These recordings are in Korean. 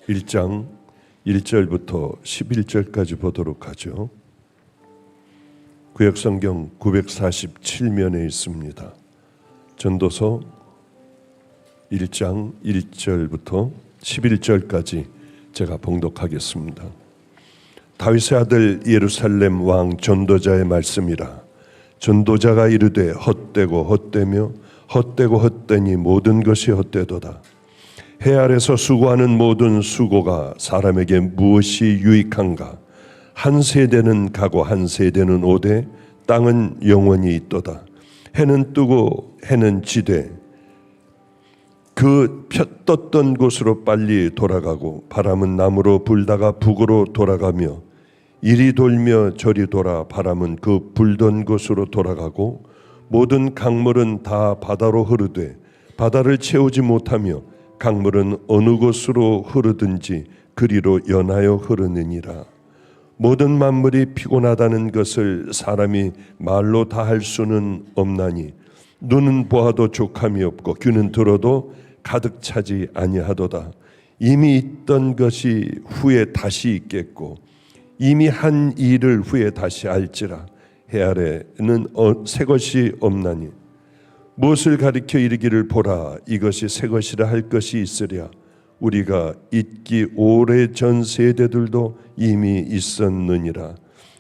1장 1절부터 11절까지 보도록 하죠. 구약성경 947면에 있습니다. 전도서 1장 1절부터 11절까지 제가 봉독하겠습니다. 다윗의 아들 예루살렘 왕 전도자의 말씀이라. 전도자가 이르되 헛되고 헛되며 헛되고 헛되니 모든 것이 헛되도다. 해 아래서 수고하는 모든 수고가 사람에게 무엇이 유익한가? 한 세대는 가고 한 세대는 오되 땅은 영원히 있도다. 해는 뜨고 해는 지되 그 떴던 곳으로 빨리 돌아가고 바람은 남으로 불다가 북으로 돌아가며 이리 돌며 저리 돌아 바람은 그 불던 곳으로 돌아가고 모든 강물은 다 바다로 흐르되 바다를 채우지 못하며 강물은 어느 곳으로 흐르든지 그리로 연하여 흐르느니라. 모든 만물이 피곤하다는 것을 사람이 말로 다 할 수는 없나니 눈은 보아도 족함이 없고 귀는 들어도 가득 차지 아니하도다. 이미 있던 것이 후에 다시 있겠고 이미 한 일을 후에 다시 알지라. 해 아래는 새 것이 없나니 무엇을 가리켜 이르기를 보라 이것이 새 것이라 할 것이 있으랴. 우리가 있기 오래전 세대들도 이미 있었느니라.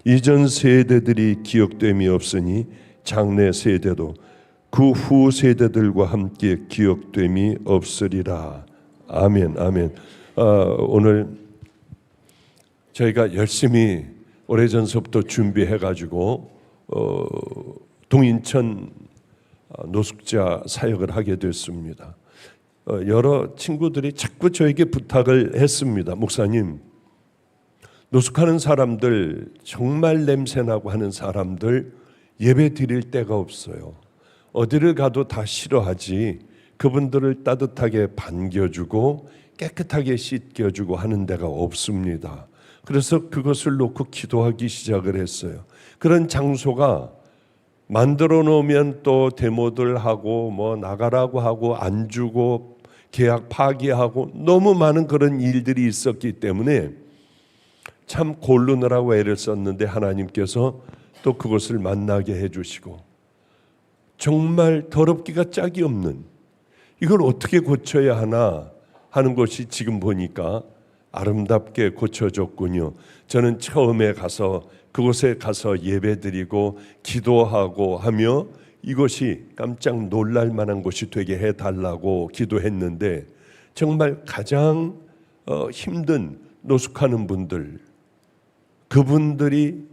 이전 세대들이 기억됨이 없으니 장래 세대도 그 후 세대들과 함께 기억됨이 없으리라. 아멘. 아멘. 오늘 저희가 열심히 오래전서부터 준비해가지고 동인천 노숙자 사역을 하게 됐습니다. 여러 친구들이 자꾸 저에게 부탁을 했습니다. 목사님, 노숙하는 사람들, 정말 냄새나고 하는 사람들 예배 드릴 데가 없어요. 어디를 가도 다 싫어하지 그분들을 따뜻하게 반겨주고 깨끗하게 씻겨주고 하는 데가 없습니다. 그래서 그것을 놓고 기도하기 시작을 했어요. 그런 장소가 만들어 놓으면 또 데모들 하고 뭐 나가라고 하고 안 주고 계약 파기하고 너무 많은 그런 일들이 있었기 때문에 참 고르느라고 애를 썼는데 하나님께서 또 그것을 만나게 해주시고 정말 더럽기가 짝이 없는 이걸 어떻게 고쳐야 하나 하는 것이 지금 보니까 아름답게 고쳐졌군요. 저는 처음에 가서 그곳에 가서 예배드리고 기도하고 하며 이것이 깜짝 놀랄 만한 곳이 되게 해달라고 기도했는데 정말 가장 힘든 노숙하는 분들 그분들이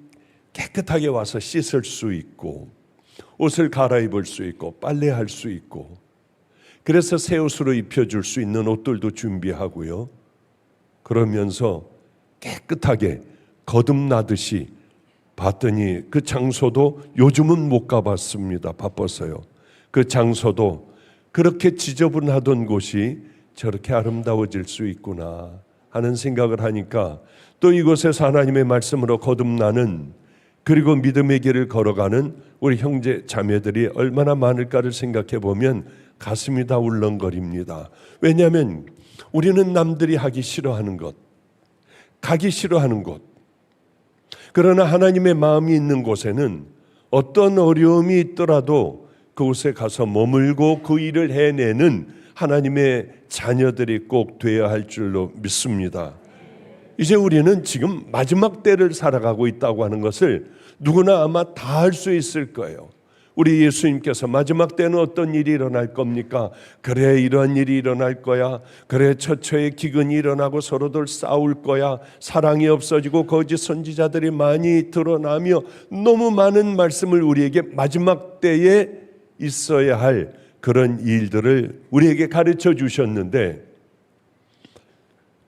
깨끗하게 와서 씻을 수 있고 옷을 갈아입을 수 있고 빨래할 수 있고 그래서 새 옷으로 입혀줄 수 있는 옷들도 준비하고요. 그러면서 깨끗하게 거듭나듯이 봤더니 그 장소도 요즘은 못 가봤습니다. 바빠서요. 그 장소도 그렇게 지저분하던 곳이 저렇게 아름다워질 수 있구나 하는 생각을 하니까 또 이곳에서 하나님의 말씀으로 거듭나는 그리고 믿음의 길을 걸어가는 우리 형제 자매들이 얼마나 많을까를 생각해 보면 가슴이 다 울렁거립니다. 왜냐하면 우리는 남들이 하기 싫어하는 것, 가기 싫어하는 곳, 그러나 하나님의 마음이 있는 곳에는 어떤 어려움이 있더라도 그곳에 가서 머물고 그 일을 해내는 하나님의 자녀들이 꼭 되어야 할 줄로 믿습니다. 이제 우리는 지금 마지막 때를 살아가고 있다고 하는 것을 누구나 아마 다 알 수 있을 거예요. 우리 예수님께서 마지막 때는 어떤 일이 일어날 겁니까? 그래 이런 일이 일어날 거야. 그래 처처의 기근이 일어나고 서로들 싸울 거야. 사랑이 없어지고 거짓 선지자들이 많이 드러나며 너무 많은 말씀을 우리에게 마지막 때에 있어야 할 그런 일들을 우리에게 가르쳐 주셨는데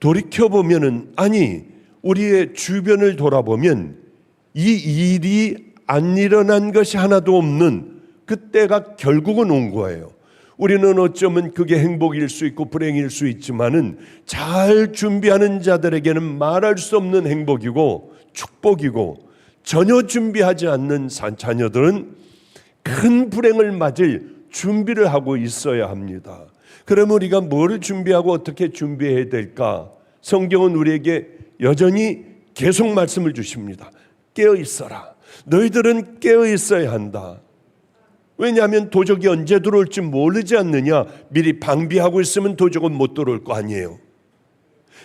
돌이켜보면은 아니 우리의 주변을 돌아보면 이 일이 안 일어난 것이 하나도 없는 그때가 결국은 온 거예요. 우리는 어쩌면 그게 행복일 수 있고 불행일 수 있지만은 잘 준비하는 자들에게는 말할 수 없는 행복이고 축복이고 전혀 준비하지 않는 자녀들은 큰 불행을 맞을 준비를 하고 있어야 합니다. 그러면 우리가 뭐를 준비하고 어떻게 준비해야 될까? 성경은 우리에게 여전히 계속 말씀을 주십니다. 깨어 있어라. 너희들은 깨어 있어야 한다. 왜냐하면 도적이 언제 들어올지 모르지 않느냐. 미리 방비하고 있으면 도적은 못 들어올 거 아니에요.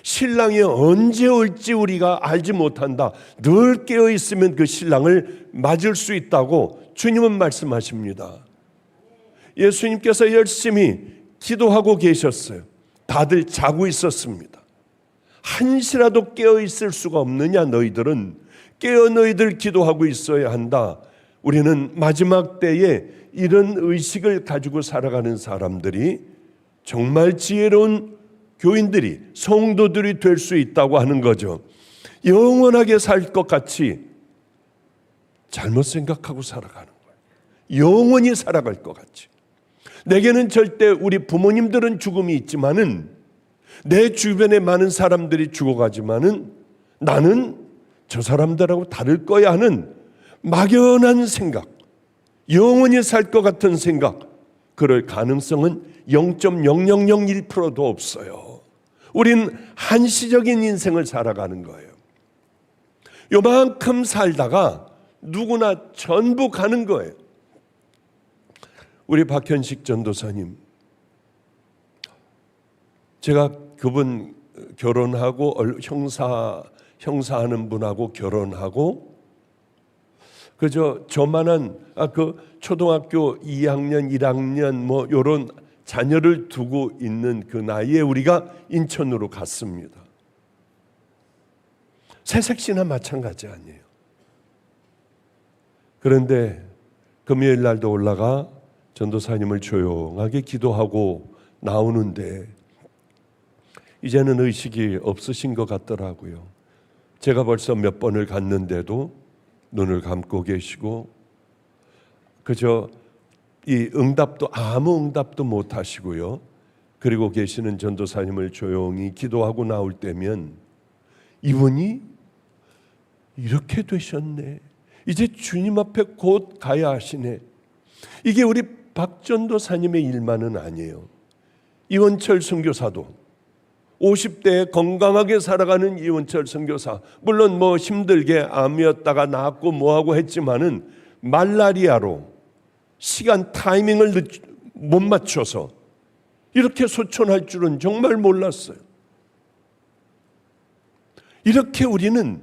신랑이 언제 올지 우리가 알지 못한다. 늘 깨어 있으면 그 신랑을 맞을 수 있다고 주님은 말씀하십니다. 예수님께서 열심히 기도하고 계셨어요. 다들 자고 있었습니다. 한시라도 깨어 있을 수가 없느냐. 너희들은 깨어 너희들 기도하고 있어야 한다. 우리는 마지막 때에 이런 의식을 가지고 살아가는 사람들이 정말 지혜로운 교인들이, 성도들이 될 수 있다고 하는 거죠. 영원하게 살 것 같이 잘못 생각하고 살아가는 거예요. 영원히 살아갈 것 같이. 내게는 절대, 우리 부모님들은 죽음이 있지만은 내 주변에 많은 사람들이 죽어가지만은 나는 저 사람들하고 다를 거야 하는 막연한 생각, 영원히 살 것 같은 생각, 그럴 가능성은 0.0001%도 없어요. 우린 한시적인 인생을 살아가는 거예요. 요만큼 살다가 누구나 전부 가는 거예요. 우리 박현식 전도사님, 제가 그분 결혼하고 형사하는 분하고 결혼하고 그저 저만한 그 초등학교 2학년, 1학년 뭐 요런 자녀를 두고 있는 그 나이에 우리가 인천으로 갔습니다. 새색시나 마찬가지 아니에요. 그런데 금요일 날도 올라가 전도사님을 조용하게 기도하고 나오는데 이제는 의식이 없으신 것 같더라고요. 제가 벌써 몇 번을 갔는데도 눈을 감고 계시고 그저 이 응답도 아무 응답도 못 하시고요. 그리고 계시는 전도사님을 조용히 기도하고 나올 때면 이분이 이렇게 되셨네. 이제 주님 앞에 곧 가야 하시네. 이게 우리 박 전도사님의 일만은 아니에요. 이원철 선교사도 50대에 건강하게 살아가는 이원철 선교사, 물론 뭐 힘들게 암이었다가 낫고 뭐하고 했지만은 말라리아로 시간 타이밍을 못 맞춰서 이렇게 소천할 줄은 정말 몰랐어요. 이렇게 우리는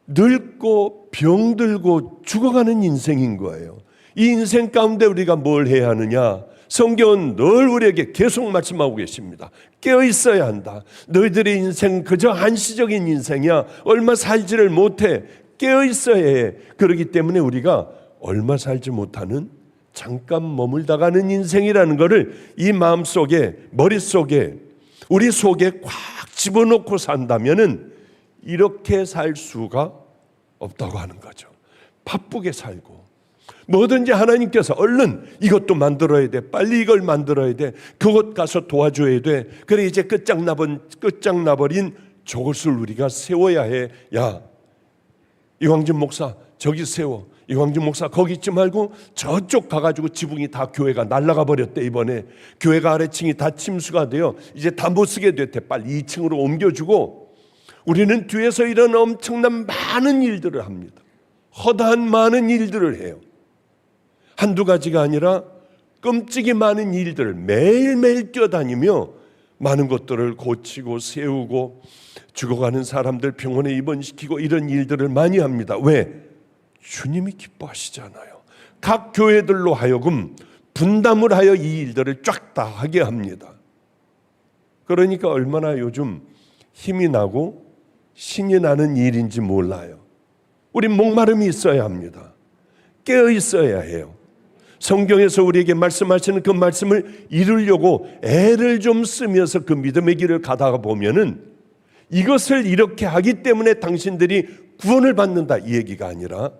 늙고 병들고 죽어가는 인생인 거예요. 이 인생 가운데 우리가 뭘 해야 하느냐? 성경은 늘 우리에게 계속 말씀하고 계십니다. 깨어 있어야 한다. 너희들의 인생 그저 한시적인 인생이야. 얼마 살지를 못해. 깨어 있어야 해. 그렇기 때문에 우리가 얼마 살지 못하는 잠깐 머물다 가는 인생이라는 것을 이 마음속에, 머릿속에, 우리 속에 꽉 집어넣고 산다면은 이렇게 살 수가 없다고 하는 거죠. 바쁘게 살고 뭐든지 하나님께서 얼른 이것도 만들어야 돼. 빨리 이걸 만들어야 돼. 그곳 가서 도와줘야 돼. 그래 이제 끝장나버린 저것을 우리가 세워야 해. 야, 이광진 목사 저기 세워. 이광진 목사 거기 있지 말고 저쪽 가가지고 지붕이 다 교회가 날아가 버렸대. 이번에 교회가 아래층이 다 침수가 돼요. 이제 다 못 쓰게 됐대. 빨리 2층으로 옮겨주고. 우리는 뒤에서 이런 엄청난 많은 일들을 합니다. 허다한 많은 일들을 해요. 한두 가지가 아니라 끔찍이 많은 일들을 매일매일 뛰어다니며 많은 것들을 고치고 세우고 죽어가는 사람들 병원에 입원시키고 이런 일들을 많이 합니다. 왜? 주님이 기뻐하시잖아요. 각 교회들로 하여금 분담을 하여 이 일들을 쫙 다 하게 합니다. 그러니까 얼마나 요즘 힘이 나고 신이 나는 일인지 몰라요. 우린 목마름이 있어야 합니다. 깨어 있어야 해요. 성경에서 우리에게 말씀하시는 그 말씀을 이루려고 애를 좀 쓰면서 그 믿음의 길을 가다가 보면은 이것을 이렇게 하기 때문에 당신들이 구원을 받는다 이 얘기가 아니라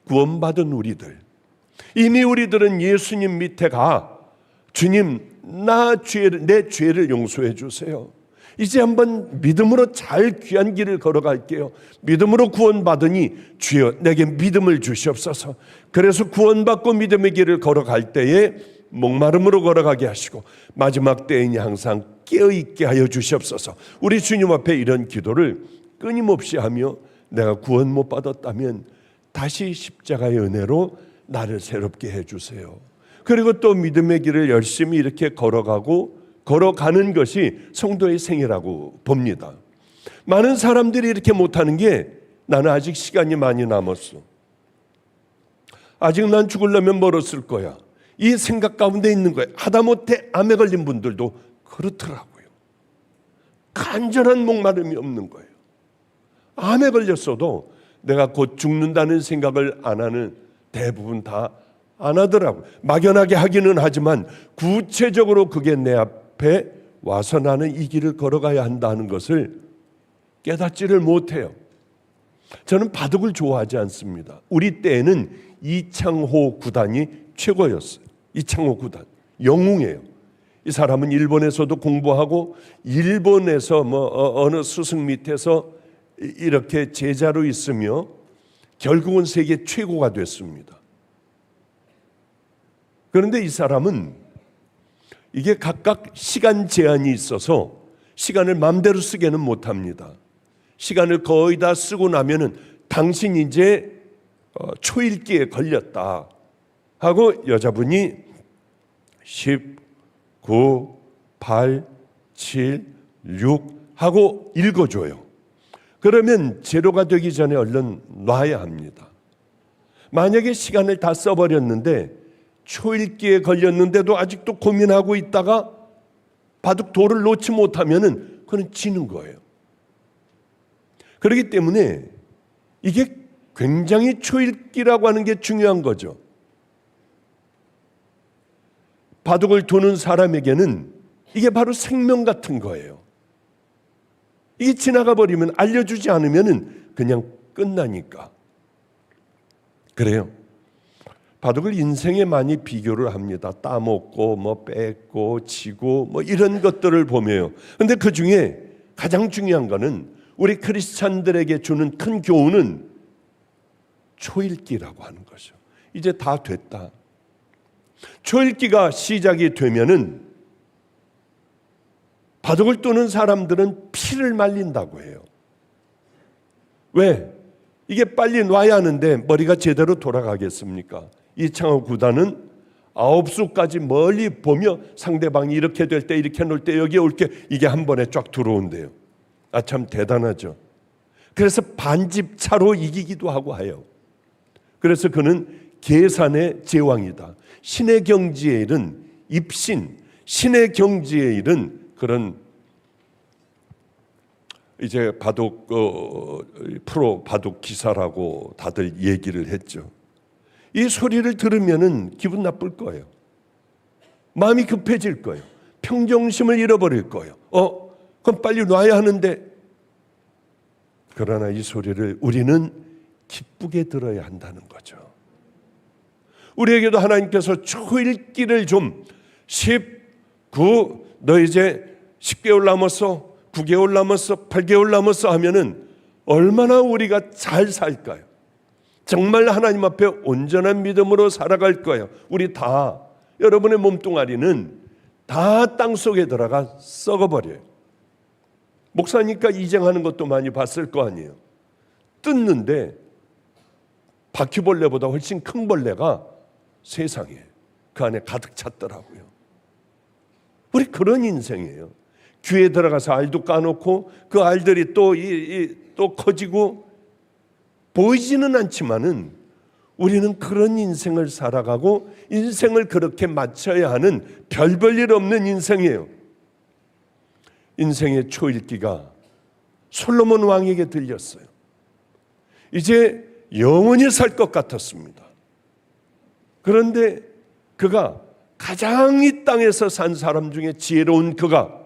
구원받은 우리들, 이미 우리들은 예수님 밑에 가 주님 내 죄를 용서해 주세요. 이제 한번 믿음으로 잘 귀한 길을 걸어갈게요. 믿음으로 구원받으니 주여 내게 믿음을 주시옵소서. 그래서 구원받고 믿음의 길을 걸어갈 때에 목마름으로 걸어가게 하시고 마지막 때이니 항상 깨어있게 하여 주시옵소서. 우리 주님 앞에 이런 기도를 끊임없이 하며 내가 구원 못 받았다면 다시 십자가의 은혜로 나를 새롭게 해주세요. 그리고 또 믿음의 길을 열심히 이렇게 걸어가는 것이 성도의 생애라고 봅니다. 많은 사람들이 이렇게 못하는 게 나는 아직 시간이 많이 남았어, 아직 난 죽으려면 멀었을 거야, 이 생각 가운데 있는 거예요. 하다못해 암에 걸린 분들도 그렇더라고요. 간절한 목마름이 없는 거예요. 암에 걸렸어도 내가 곧 죽는다는 생각을 안 하는, 대부분 다 안 하더라고요. 막연하게 하기는 하지만 구체적으로 그게 내 앞에 와서 나는 이 길을 걸어가야 한다는 것을 깨닫지를 못해요. 저는 바둑을 좋아하지 않습니다. 우리 때에는 이창호 구단이 최고였어요. 이창호 구단 영웅이에요. 이 사람은 일본에서도 공부하고 일본에서 어느 스승 밑에서 이렇게 제자로 있으며 결국은 세계 최고가 됐습니다. 그런데 이 사람은 이게 각각 시간 제한이 있어서 시간을 마음대로 쓰게는 못합니다. 시간을 거의 다 쓰고 나면은 당신 이제 초읽기에 걸렸다 하고 여자분이 10, 9, 8, 7, 6 하고 읽어줘요. 그러면 제로가 되기 전에 얼른 놔야 합니다. 만약에 시간을 다 써버렸는데 초읽기에 걸렸는데도 아직도 고민하고 있다가 바둑 돌을 놓지 못하면은 그건 지는 거예요. 그렇기 때문에 이게 굉장히 초읽기라고 하는 게 중요한 거죠. 바둑을 두는 사람에게는 이게 바로 생명 같은 거예요. 이게 지나가 버리면, 알려주지 않으면 그냥 끝나니까. 그래요. 바둑을 인생에 많이 비교를 합니다. 따먹고 뺏고 지고 이런 것들을 보며요. 그런데 그 중에 가장 중요한 거는 우리 크리스찬들에게 주는 큰 교훈은 초읽기라고 하는 거죠. 이제 다 됐다. 초읽기가 시작이 되면은 바둑을 두는 사람들은 피를 말린다고 해요. 왜? 이게 빨리 놔야 하는데 머리가 제대로 돌아가겠습니까? 이창호 구단은 9수까지 멀리 보며 상대방이 이렇게 될 때, 이렇게 놓을 때, 여기에 올 게 이게 한 번에 쫙 들어온대요. 참 대단하죠. 그래서 반집차로 이기기도 하고 해요. 그래서 그는 계산의 제왕이다. 신의 경지에 이른 입신, 신의 경지에 이른 그런 이제 바둑 프로 바둑 기사라고 다들 얘기를 했죠. 이 소리를 들으면은 기분 나쁠 거예요. 마음이 급해질 거예요. 평정심을 잃어버릴 거예요. 그럼 빨리 놔야 하는데. 그러나 이 소리를 우리는 기쁘게 들어야 한다는 거죠. 우리에게도 하나님께서 초읽기를 좀 10, 9, 너 이제 10개월 남았어, 9개월 남았어, 8개월 남았어 하면은 얼마나 우리가 잘 살까요? 정말 하나님 앞에 온전한 믿음으로 살아갈 거예요. 우리 다, 여러분의 몸뚱아리는 다 땅속에 들어가 썩어버려요. 목사니까 이쟁하는 것도 많이 봤을 거 아니에요. 뜯는데 바퀴벌레보다 훨씬 큰 벌레가 세상에 그 안에 가득 찼더라고요. 우리 그런 인생이에요. 귀에 들어가서 알도 까놓고 그 알들이 또 커지고 보이지는 않지만은 우리는 그런 인생을 살아가고 인생을 그렇게 맞춰야 하는 별볼일 없는 인생이에요. 인생의 초읽기가 솔로몬 왕에게 들렸어요. 이제 영원히 살 것 같았습니다. 그런데 그가 가장 이 땅에서 산 사람 중에 지혜로운 그가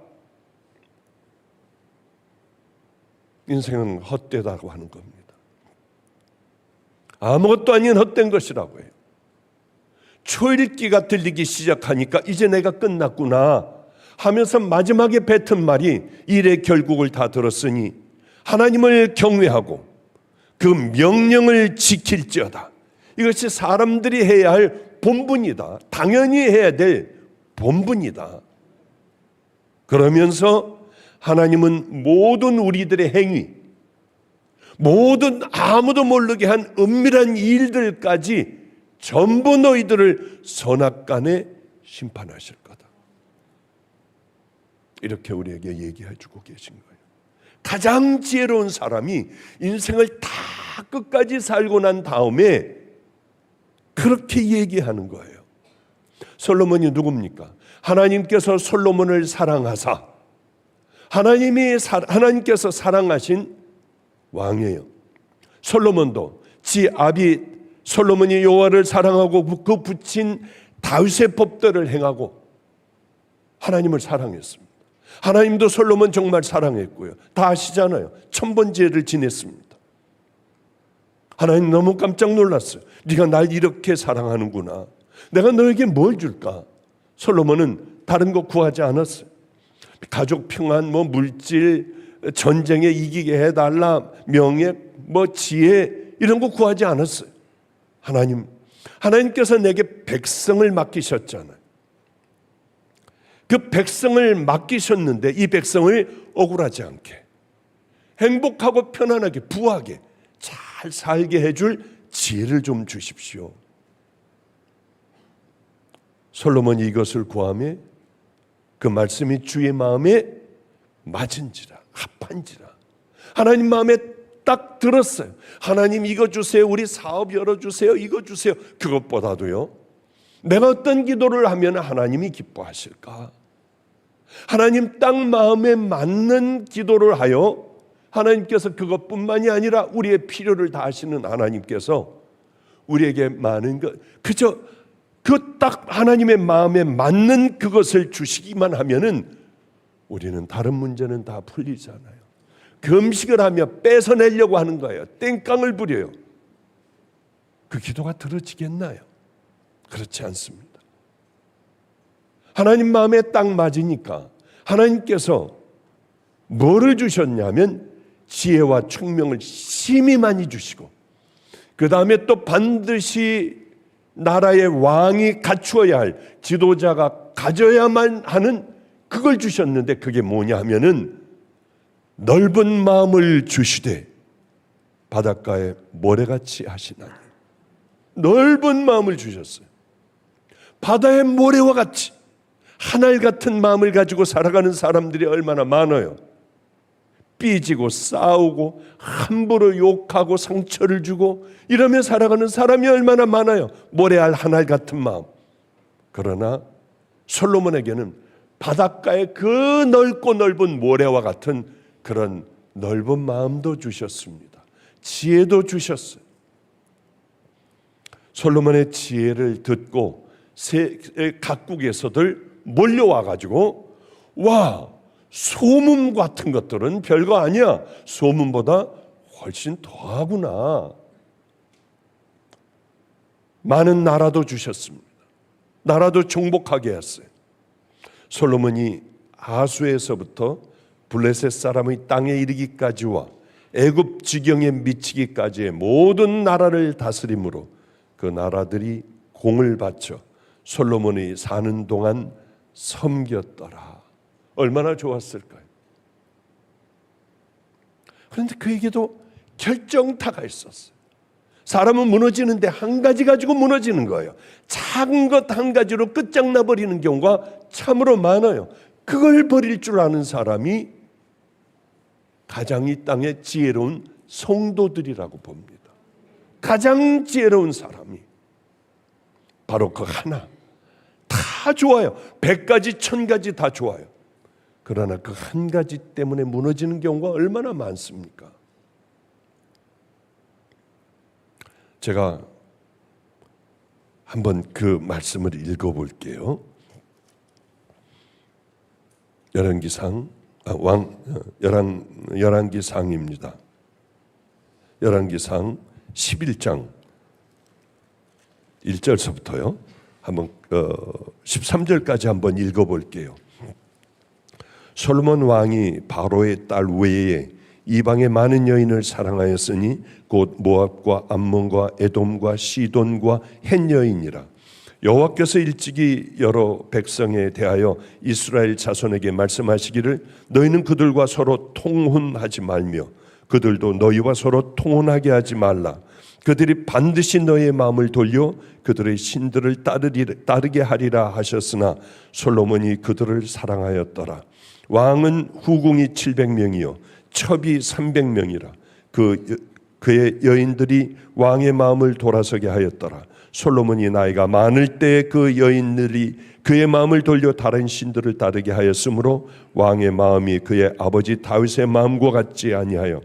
인생은 헛되다고 하는 겁니다. 아무것도 아닌 헛된 것이라고 해요. 초읽기가 들리기 시작하니까 이제 내가 끝났구나 하면서 마지막에 뱉은 말이 일의 결국을 다 들었으니 하나님을 경외하고 그 명령을 지킬지어다. 이것이 사람들이 해야 할 본분이다. 당연히 해야 될 본분이다. 그러면서 하나님은 모든 우리들의 행위, 모든 아무도 모르게 한 은밀한 일들까지 전부 너희들을 선악간에 심판하실 거다. 이렇게 우리에게 얘기해 주고 계신 거예요. 가장 지혜로운 사람이 인생을 다 끝까지 살고 난 다음에 그렇게 얘기하는 거예요. 솔로몬이 누굽니까? 하나님께서 솔로몬을 사랑하사 하나님께서 사랑하신 왕이에요. 솔로몬도 지 아비 솔로몬이 여호와를 사랑하고 그 붙인 다윗의 법도를 행하고 하나님을 사랑했습니다. 하나님도 솔로몬 정말 사랑했고요. 다 아시잖아요. 천번제를 지냈습니다. 하나님 너무 깜짝 놀랐어요. 네가 날 이렇게 사랑하는구나. 내가 너에게 뭘 줄까? 솔로몬은 다른 거 구하지 않았어요. 가족 평안, 물질, 전쟁에 이기게 해달라, 명예, 지혜 이런 거 구하지 않았어요. 하나님께서 내게 백성을 맡기셨잖아요. 그 백성을 맡기셨는데 이 백성을 억울하지 않게 행복하고 편안하게 부하게 잘 살게 해줄 지혜를 좀 주십시오. 솔로몬이 이것을 구하며 그 말씀이 주의 마음에 맞은지라 합한지라 하나님 마음에 딱 들었어요. 하나님 이거 주세요. 우리 사업 열어주세요. 이거 주세요. 그것보다도요, 내가 어떤 기도를 하면 하나님이 기뻐하실까? 하나님 딱 마음에 맞는 기도를 하여 하나님께서 그것뿐만이 아니라 우리의 필요를 다하시는 하나님께서 우리에게 많은 것, 그저 그 딱 하나님의 마음에 맞는 그것을 주시기만 하면은 우리는 다른 문제는 다 풀리잖아요. 금식을 하며 뺏어내려고 하는 거예요. 땡깡을 부려요. 그 기도가 들어지겠나요? 그렇지 않습니다. 하나님 마음에 딱 맞으니까 하나님께서 뭐를 주셨냐면 지혜와 총명을 심히 많이 주시고, 그 다음에 또 반드시 나라의 왕이 갖추어야 할, 지도자가 가져야만 하는 그걸 주셨는데 그게 뭐냐 하면은 넓은 마음을 주시되 바닷가에 모래같이 하시나니. 넓은 마음을 주셨어요. 바다의 모래와 같이 하늘 같은 마음을 가지고 살아가는 사람들이 얼마나 많아요. 삐지고 싸우고 함부로 욕하고 상처를 주고 이러며 살아가는 사람이 얼마나 많아요. 모래알 하늘 같은 마음. 그러나 솔로몬에게는 바닷가의 그 넓고 넓은 모래와 같은 그런 넓은 마음도 주셨습니다. 지혜도 주셨어요. 솔로몬의 지혜를 듣고 각국에서들 몰려와 가지고, 와, 소문 같은 것들은 별거 아니야. 소문보다 훨씬 더하구나. 많은 나라도 주셨습니다. 나라도 정복하게 했어요. 솔로몬이 아수에서부터 블레셋 사람의 땅에 이르기까지와 애굽 지경에 미치기까지의 모든 나라를 다스림으로 그 나라들이 공을 바쳐 솔로몬이 사는 동안 섬겼더라. 얼마나 좋았을까요? 그런데 그에게도 결정타가 있었어요. 사람은 무너지는데 한 가지 가지고 무너지는 거예요. 작은 것 한 가지로 끝장나 버리는 경우가 참으로 많아요. 그걸 버릴 줄 아는 사람이 가장 이 땅의 지혜로운 성도들이라고 봅니다. 가장 지혜로운 사람이 바로 그 하나. 다 좋아요. 100가지 1000가지 다 좋아요. 그러나 그 한 가지 때문에 무너지는 경우가 얼마나 많습니까? 제가 한번 그 말씀을 읽어볼게요. 열왕기상입니다. 열왕기상 11장 1절서부터요. 한번 13절까지 한번 읽어볼게요. 솔로몬 왕이 바로의 딸 외에 이방의 많은 여인을 사랑하였으니 곧 모압과 암몬과 에돔과 시돈과 헷 여인이라. 여호와께서 일찍이 여러 백성에 대하여 이스라엘 자손에게 말씀하시기를 너희는 그들과 서로 통혼하지 말며 그들도 너희와 서로 통혼하게 하지 말라. 그들이 반드시 너희의 마음을 돌려 그들의 신들을 따르게 하리라 하셨으나 솔로몬이 그들을 사랑하였더라. 왕은 후궁이 700명이요 첩이 300명이라. 그의 여인들이 왕의 마음을 돌아서게 하였더라. 솔로몬이 나이가 많을 때에 그 여인들이 그의 마음을 돌려 다른 신들을 따르게 하였으므로 왕의 마음이 그의 아버지 다윗의 마음과 같지 아니하여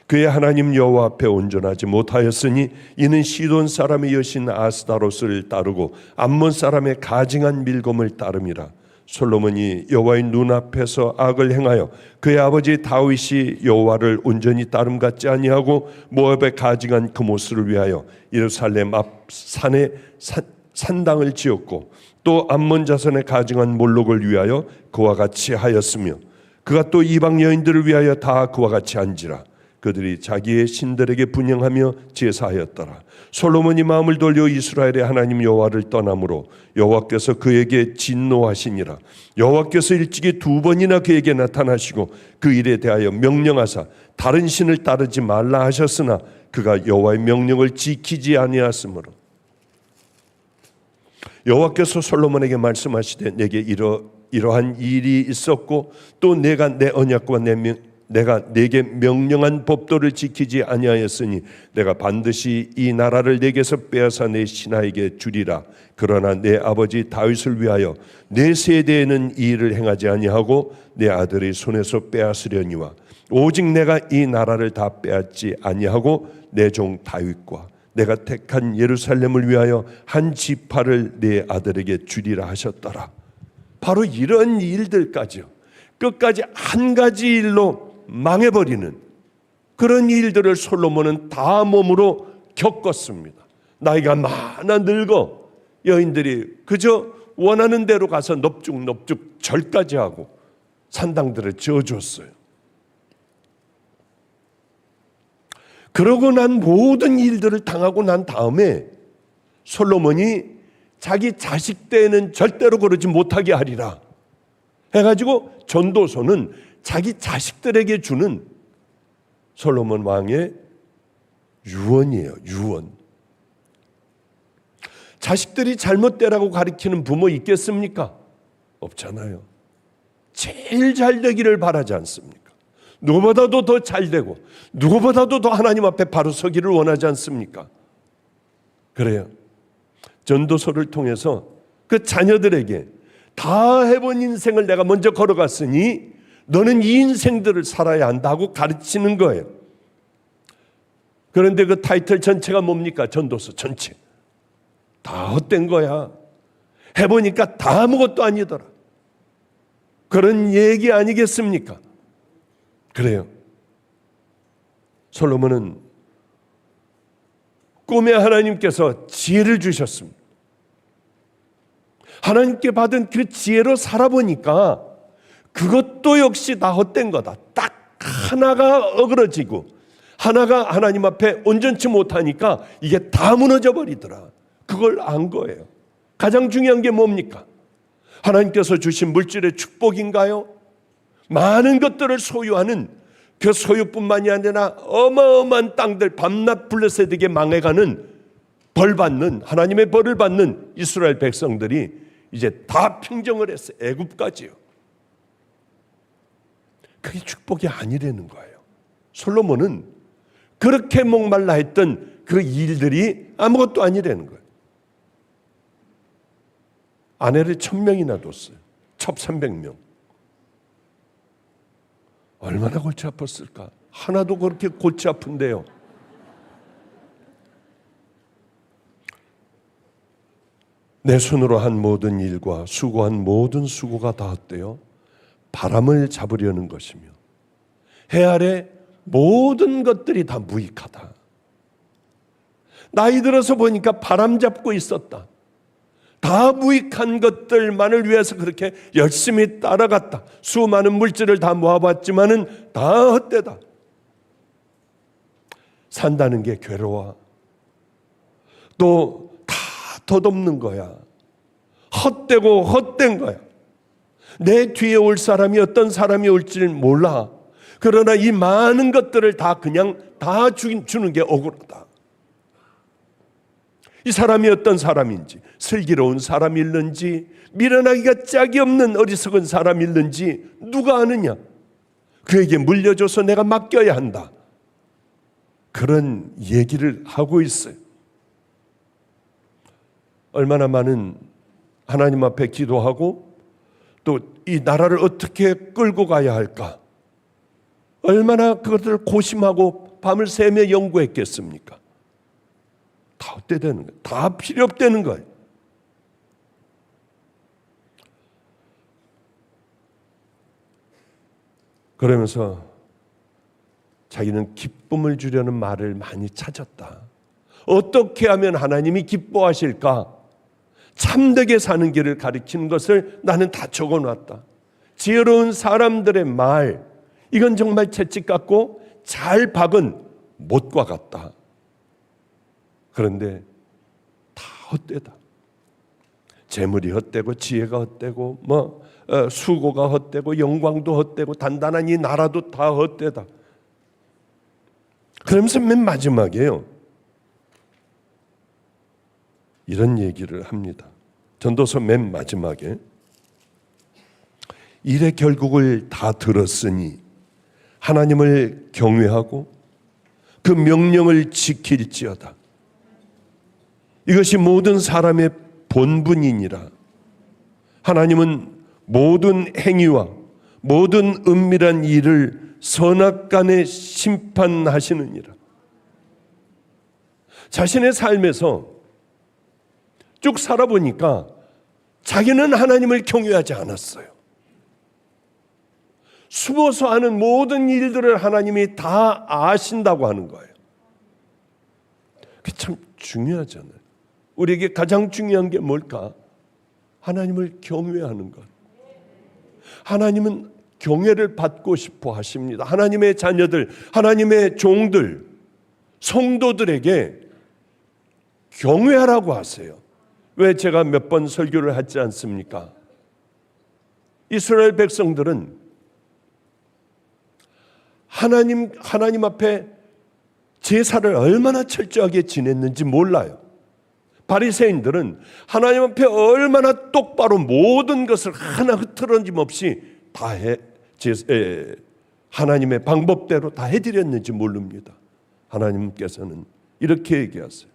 그의 하나님 여호와 앞에 온전하지 못하였으니 이는 시돈 사람의 여신 아스다롯을 따르고 암몬 사람의 가증한 밀검을 따름이라. 솔로몬이 여호와의 눈앞에서 악을 행하여 그의 아버지 다윗이 여호와를 온전히 따름 같지 아니하고 모압의 가증한 그모스를 위하여 예루살렘 앞 산에 산당을 지었고 또 암몬 자손의 가증한 몰록을 위하여 그와 같이 하였으며 그가 또 이방 여인들을 위하여 다 그와 같이 한지라. 그들이 자기의 신들에게 분향하며 제사하였더라. 솔로몬이 마음을 돌려 이스라엘의 하나님 여호와를 떠나므로 여호와께서 그에게 진노하시니라. 여호와께서 일찍이 2번이나 그에게 나타나시고 그 일에 대하여 명령하사 다른 신을 따르지 말라 하셨으나 그가 여호와의 명령을 지키지 아니하였으므로 여호와께서 솔로몬에게 말씀하시되 내게 이러한 일이 있었고 또 내가 내 언약과 내가 네게 명령한 법도를 지키지 아니하였으니 내가 반드시 이 나라를 네게서 빼앗아 내 신하에게 주리라. 그러나 내 아버지 다윗을 위하여 내 세대에는 이 일을 행하지 아니하고 내 아들의 손에서 빼앗으려니와 오직 내가 이 나라를 다 빼앗지 아니하고 내 종 다윗과 내가 택한 예루살렘을 위하여 한 지파를 내 아들에게 주리라 하셨더라. 바로 이런 일들까지요, 끝까지 한 가지 일로 망해버리는 그런 일들을 솔로몬은 다 몸으로 겪었습니다. 나이가 많아 늙어 여인들이 그저 원하는 대로 가서 넙죽넙죽 절까지 하고 산당들을 지어줬어요. 그러고 난 모든 일들을 당하고 난 다음에 솔로몬이 자기 자식 때에는 절대로 그러지 못하게 하리라 해가지고 전도서는 자기 자식들에게 주는 솔로몬 왕의 유언이에요. 유언. 자식들이 잘못되라고 가르치는 부모 있겠습니까? 없잖아요. 제일 잘 되기를 바라지 않습니까? 누구보다도 더 잘 되고 누구보다도 더 하나님 앞에 바로 서기를 원하지 않습니까? 그래요. 전도서를 통해서 그 자녀들에게 다 해본 인생을 내가 먼저 걸어갔으니 너는 이 인생들을 살아야 한다고 가르치는 거예요. 그런데 그 타이틀 전체가 뭡니까? 전도서 전체. 다 헛된 거야. 해보니까 다 아무것도 아니더라. 그런 얘기 아니겠습니까? 그래요. 솔로몬은 꿈에 하나님께서 지혜를 주셨습니다. 하나님께 받은 그 지혜로 살아보니까 그것도 역시 다 헛된 거다. 딱 하나가 어그러지고 하나가 하나님 앞에 온전치 못하니까 이게 다 무너져 버리더라. 그걸 안 거예요. 가장 중요한 게 뭡니까? 하나님께서 주신 물질의 축복인가요? 많은 것들을 소유하는 그 소유뿐만이 아니라 어마어마한 땅들 밤낮 블레셋에게 망해가는 벌받는 하나님의 벌을 받는 이스라엘 백성들이 이제 다 평정을 했어요. 애굽까지요. 그게 축복이 아니라는 거예요. 솔로몬은 그렇게 목말라 했던 그 일들이 아무것도 아니라는 거예요. 아내를 1000명이나 뒀어요. 첩 300명. 얼마나 골치 아팠을까? 하나도 그렇게 골치 아픈데요. 내 손으로 한 모든 일과 수고한 모든 수고가 다 헛되어 바람을 잡으려는 것이며 해 아래 모든 것들이 다 무익하다. 나이 들어서 보니까 바람 잡고 있었다. 다 무익한 것들만을 위해서 그렇게 열심히 따라갔다. 수많은 물질을 다 모아봤지만은 다 헛되다. 산다는 게 괴로워. 또 다 덧없는 거야. 헛되고 헛된 거야. 내 뒤에 올 사람이 어떤 사람이 올지를 몰라. 그러나 이 많은 것들을 다 그냥 다 주는 게 억울하다. 이 사람이 어떤 사람인지, 슬기로운 사람일는지, 미련하기가 짝이 없는 어리석은 사람일는지 누가 아느냐? 그에게 물려줘서 내가 맡겨야 한다. 그런 얘기를 하고 있어요. 얼마나 많은 하나님 앞에 기도하고 또 이 나라를 어떻게 끌고 가야 할까? 얼마나 그것을 고심하고 밤을 새며 연구했겠습니까? 다 헛되는 거예요. 다 필요 없다는 거예요. 그러면서 자기는 기쁨을 주려는 말을 많이 찾았다. 어떻게 하면 하나님이 기뻐하실까? 참되게 사는 길을 가리키는 것을 나는 다 적어놨다. 지혜로운 사람들의 말, 이건 정말 채찍 같고 잘 박은 못과 같다. 그런데 다 헛되다. 재물이 헛되고 지혜가 헛되고 수고가 헛되고 영광도 헛되고 단단한 이 나라도 다 헛되다. 그러면서 맨 마지막에요, 이런 얘기를 합니다. 전도서 맨 마지막에 일의 결국을 다 들었으니 하나님을 경외하고 그 명령을 지킬지어다. 이것이 모든 사람의 본분이니라. 하나님은 모든 행위와 모든 은밀한 일을 선악간에 심판하시느니라. 자신의 삶에서 쭉 살아보니까 자기는 하나님을 경외하지 않았어요. 숨어서 하는 모든 일들을 하나님이 다 아신다고 하는 거예요. 그게 참 중요하잖아요. 우리에게 가장 중요한 게 뭘까? 하나님을 경외하는 것. 하나님은 경외를 받고 싶어 하십니다. 하나님의 자녀들, 하나님의 종들, 성도들에게 경외하라고 하세요. 왜 제가 몇 번 설교를 하지 않습니까? 이스라엘 백성들은 하나님 앞에 제사를 얼마나 철저하게 지냈는지 몰라요. 바리새인들은 하나님 앞에 얼마나 똑바로 모든 것을 하나 흐트러짐 없이 다 하나님의 방법대로 다 해드렸는지 모릅니다. 하나님께서는 이렇게 얘기하세요.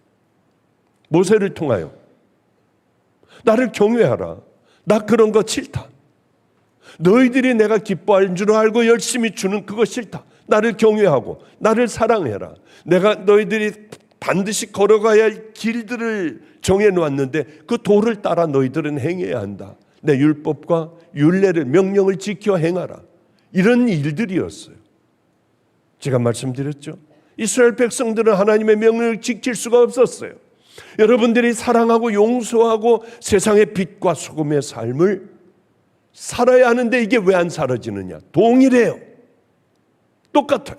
모세를 통하여 나를 경외하라. 나 그런 거 싫다. 너희들이 내가 기뻐할 줄 알고 열심히 주는 그거 싫다. 나를 경외하고 나를 사랑해라. 내가 너희들이 반드시 걸어가야 할 길들을 정해놓았는데 그 도를 따라 너희들은 행해야 한다. 내 율법과 율례를 명령을 지켜 행하라. 이런 일들이었어요. 제가 말씀드렸죠. 이스라엘 백성들은 하나님의 명령을 지킬 수가 없었어요. 여러분들이 사랑하고 용서하고 세상의 빛과 소금의 삶을 살아야 하는데 이게 왜 안 사라지느냐? 동일해요. 똑같아요.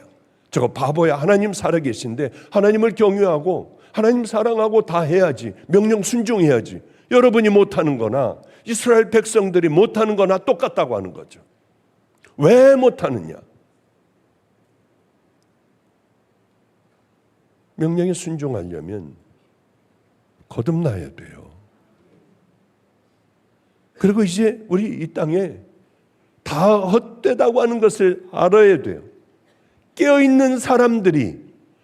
저거 바보야. 하나님 살아계신데 하나님을 경외하고 하나님 사랑하고 다 해야지. 명령 순종해야지. 여러분이 못하는 거나 이스라엘 백성들이 못하는 거나 똑같다고 하는 거죠. 왜 못하느냐? 명령에 순종하려면 거듭나야 돼요. 그리고 이제 우리 이 땅에 다 헛되다고 하는 것을 알아야 돼요. 깨어있는 사람들이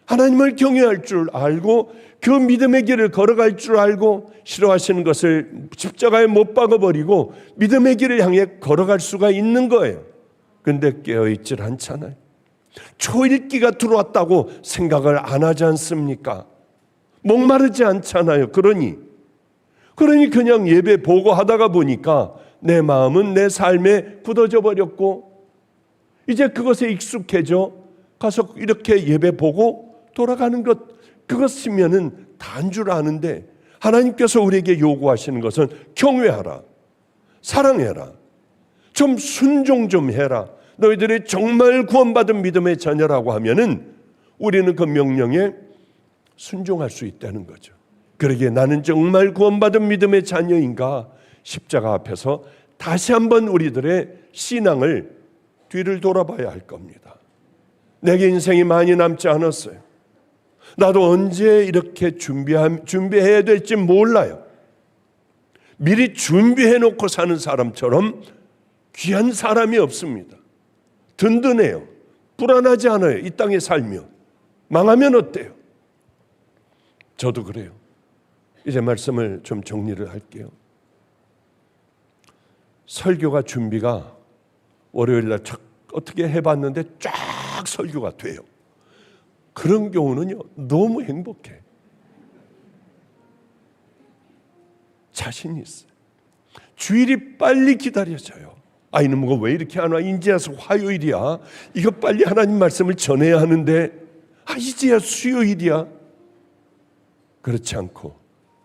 하나님을 경외할 줄 알고 그 믿음의 길을 걸어갈 줄 알고 싫어하시는 것을 십자가에 못 박아버리고 믿음의 길을 향해 걸어갈 수가 있는 거예요. 그런데 깨어있질 않잖아요. 초읽기가 들어왔다고 생각을 안 하지 않습니까? 목마르지 않잖아요. 그러니 그냥 예배 보고 하다가 보니까 내 마음은 내 삶에 굳어져 버렸고 이제 그것에 익숙해져 가서 이렇게 예배 보고 돌아가는 것, 그것이면은 다인 줄 아는데 하나님께서 우리에게 요구하시는 것은 경외하라, 사랑해라, 좀 순종 좀 해라. 너희들이 정말 구원받은 믿음의 자녀라고 하면은 우리는 그 명령에 순종할 수 있다는 거죠. 그러기에 나는 정말 구원받은 믿음의 자녀인가? 십자가 앞에서 다시 한번 우리들의 신앙을 뒤를 돌아봐야 할 겁니다. 내게 인생이 많이 남지 않았어요. 나도 언제 이렇게 준비해야 될지 몰라요. 미리 준비해 놓고 사는 사람처럼 귀한 사람이 없습니다. 든든해요. 불안하지 않아요. 이 땅에 살며. 망하면 어때요? 저도 그래요. 이제 말씀을 좀 정리를 할게요. 설교가 준비가 월요일날 어떻게 해봤는데 쫙 설교가 돼요. 그런 경우는요, 너무 행복해. 자신이 있어요. 주일이 빨리 기다려져요. 이놈은 왜 이렇게 안 와? 이제야 화요일이야. 이거 빨리 하나님 말씀을 전해야 하는데 이제야 수요일이야. 그렇지 않고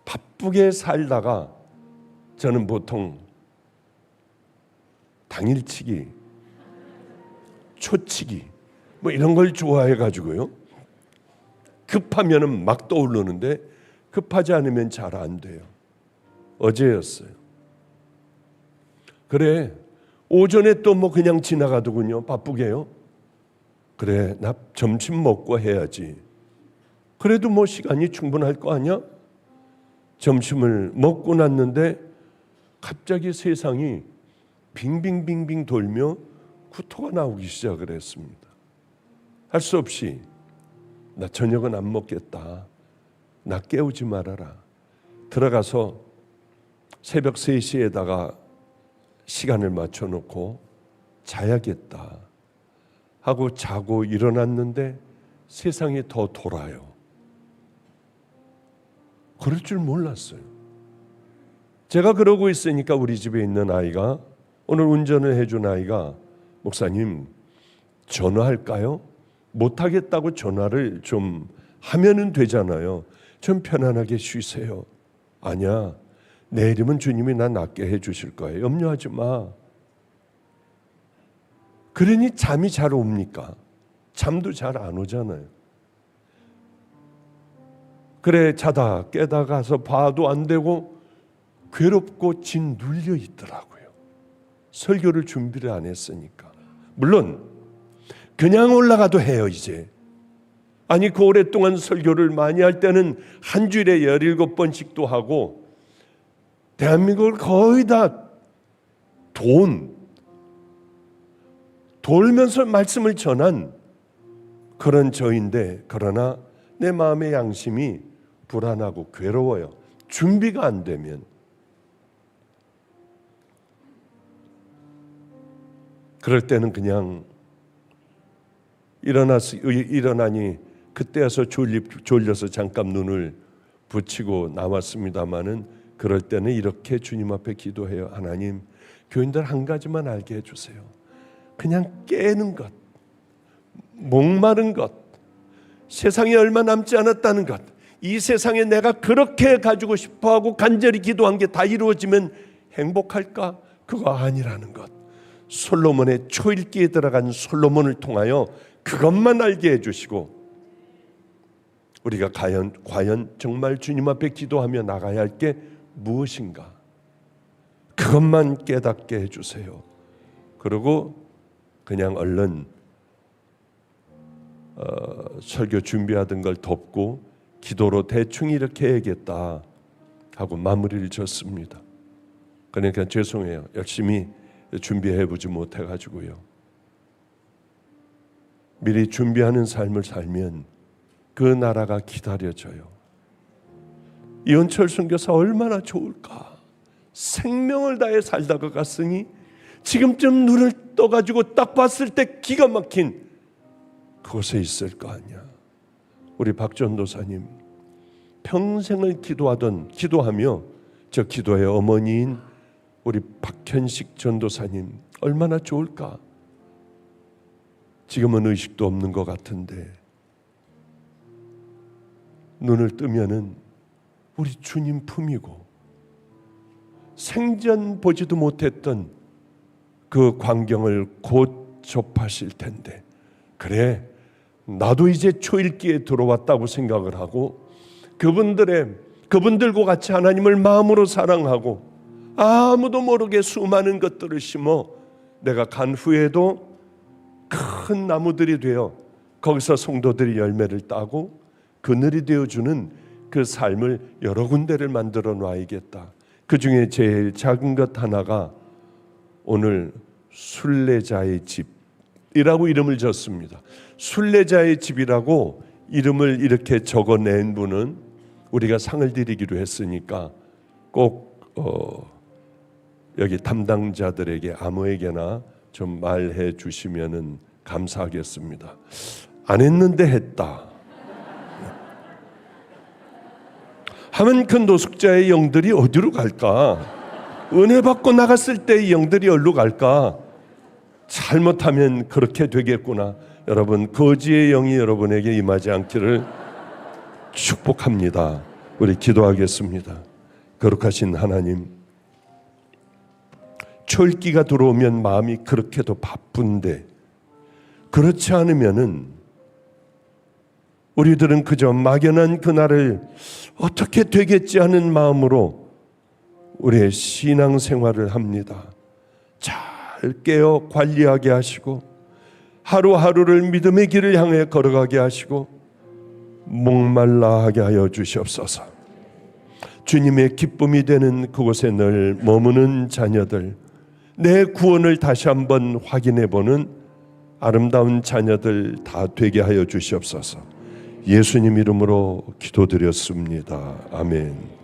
바쁘게 살다가 저는 보통 당일치기, 초치기 뭐 이런 걸 좋아해가지고요. 급하면은 막 떠오르는데 급하지 않으면 잘 안 돼요. 어제였어요. 그래, 오전에 또 뭐 그냥 지나가더군요. 바쁘게요. 그래, 나 점심 먹고 해야지. 그래도 뭐 시간이 충분할 거 아니야? 점심을 먹고 났는데 갑자기 세상이 빙빙빙빙 돌며 구토가 나오기 시작을 했습니다. 할 수 없이 나 저녁은 안 먹겠다. 나 깨우지 말아라. 들어가서 새벽 3시에다가 시간을 맞춰놓고 자야겠다 하고 자고 일어났는데 세상이 더 돌아요. 그럴 줄 몰랐어요. 제가 그러고 있으니까 우리 집에 있는 아이가, 오늘 운전을 해준 아이가, 목사님 전화할까요? 못하겠다고 전화를 좀 하면은 되잖아요. 좀 편안하게 쉬세요. 아니야, 내일이면 주님이 나 낫게 해주실 거예요. 염려하지 마. 그러니 잠이 잘 옵니까? 잠도 잘 안 오잖아요. 그래, 자다 깨다 가서 봐도 안 되고 괴롭고 진 눌려 있더라고요. 설교를 준비를 안 했으니까. 물론 그냥 올라가도 해요 이제. 아니, 그 오랫동안 설교를 많이 할 때는 한 주일에 17번씩도 하고, 대한민국을 거의 다 돌면서 말씀을 전한 그런 저인데, 그러나 내 마음의 양심이 불안하고 괴로워요. 준비가 안 되면. 그럴 때는 그냥 일어나니 그때여서 졸려서 잠깐 눈을 붙이고 나왔습니다마는, 그럴 때는 이렇게 주님 앞에 기도해요. 하나님, 교인들 한 가지만 알게 해주세요. 그냥 깨는 것, 목마른 것, 세상에 얼마 남지 않았다는 것, 이 세상에 내가 그렇게 가지고 싶어하고 간절히 기도한 게 다 이루어지면 행복할까? 그거 아니라는 것. 솔로몬의 초읽기에 들어간 솔로몬을 통하여 그것만 알게 해주시고, 우리가 과연 정말 주님 앞에 기도하며 나가야 할 게 무엇인가, 그것만 깨닫게 해주세요. 그리고 그냥 얼른 설교 준비하던 걸 덮고 기도로 대충 이렇게 해야겠다 하고 마무리를 졌습니다. 그러니까 죄송해요. 열심히 준비해보지 못해가지고요. 미리 준비하는 삶을 살면 그 나라가 기다려져요. 이은철 선교사 얼마나 좋을까. 생명을 다해 살다가 갔으니 지금쯤 눈을 떠가지고 딱 봤을 때 기가 막힌 그곳에 있을 거 아니야. 우리 박 전도사님 평생을 기도하며 저 기도의 어머니인 우리 박현식 전도사님 얼마나 좋을까. 지금은 의식도 없는 것 같은데 눈을 뜨면은 우리 주님 품이고, 생전 보지도 못했던 그 광경을 곧 접하실 텐데, 그래, 나도 이제 초읽기에 들어왔다고 생각을 하고 그분들의 그분들과 같이 하나님을 마음으로 사랑하고 아무도 모르게 수많은 것들을 심어 내가 간 후에도 큰 나무들이 되어 거기서 성도들이 열매를 따고 그늘이 되어주는 그 삶을 여러 군데를 만들어 놔야겠다. 그 중에 제일 작은 것 하나가 오늘 순례자의 집이라고 이름을 졌습니다. 순례자의 집이라고 이름을 이렇게 적어낸 분은 우리가 상을 드리기로 했으니까 꼭 여기 담당자들에게 아무에게나 좀 말해 주시면은 감사하겠습니다. 안 했는데 했다 하면 그 노숙자의 영들이 어디로 갈까? 은혜 받고 나갔을 때 이 영들이 어디로 갈까? 잘못하면 그렇게 되겠구나. 여러분, 거지의 영이 여러분에게 임하지 않기를 축복합니다. 우리 기도하겠습니다. 거룩하신 하나님, 철기가 들어오면 마음이 그렇게도 바쁜데 그렇지 않으면은 우리들은 그저 막연한 그날을 어떻게 되겠지 하는 마음으로 우리의 신앙생활을 합니다. 잘 깨어 관리하게 하시고 하루하루를 믿음의 길을 향해 걸어가게 하시고 목말라 하게 하여 주시옵소서. 주님의 기쁨이 되는 그곳에 늘 머무는 자녀들, 내 구원을 다시 한번 확인해 보는 아름다운 자녀들 다 되게 하여 주시옵소서. 예수님 이름으로 기도드렸습니다. 아멘.